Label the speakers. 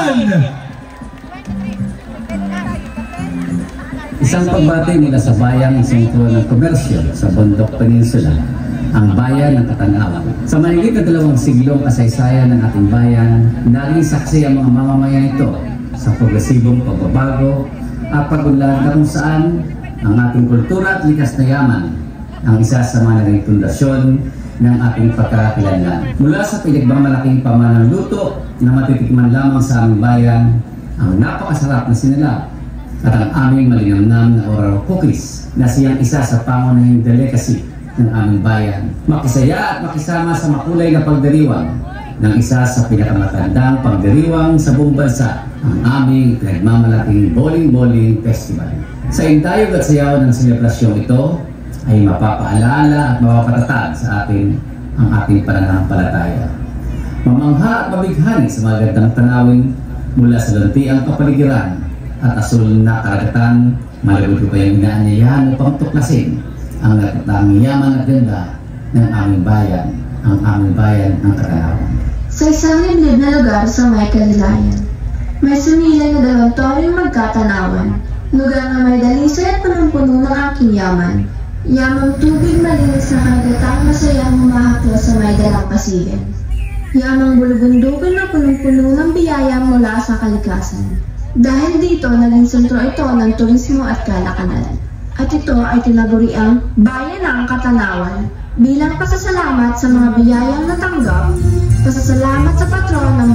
Speaker 1: Katanawan!
Speaker 2: Isang pagbati mula sa bayang sentro ng komersyo sa Bundok Peninsula, ang bayan ng Katanawan. Sa mahigit na 2 siglong kasaysayan ng ating bayan, naging saksi ang mga mamamayan ito sa progresibong pagbabago at pagunlad na kung saan ang ating kultura at likas na yaman ang isa sa mga naging pundasyon ng ating pagkakakilanlan. Mula sa pinagbamalaking pamanang luto na matitikman lamang sa aming bayan, ang napakasarap na sinilab at ang aming malinamnam na Oreo cookies na siyang isa sa pangunahing delicacy ng aming bayan. Makisaya at makisama sa makulay na pagdiriwang ng isa sa pinakamatandang pagdiriwang sa buong bansa, ang aming pinagmamalaking Boling-Boling Festival. Sa intayog at sayaw ng selebrasyong ito ay mapapaalala at mapapatatag sa atin ang ating pananampalataya. Mamangha at mabighani sa magandang tanawin mula sa luntiang kapaligiran at asul na karagatan, malabot ko kayong inaanyayahan upang tuklasin ang natatanging yaman at ganda ng aming bayan, ang aming bayan ng Katanawan.
Speaker 3: Sa isang liblib na lugar sa may Kadilayan, may sumilay na dalawang magkatanawan, lugar na may dalisay at punong-puno ng aking yaman. Yamang tubig malinis na karagatang masayang humahaplo sa may dalampasigan. Yamang bulubundugan na punong-puno ng biyaya mula sa kalikasan. Dahil dito, naging sentro ito ng turismo at kalakalan. At ito ay tinaguriang Bayan ng Katanawan bilang pasasalamat sa mga biyayang natanggap, pasasalamat sa patron ng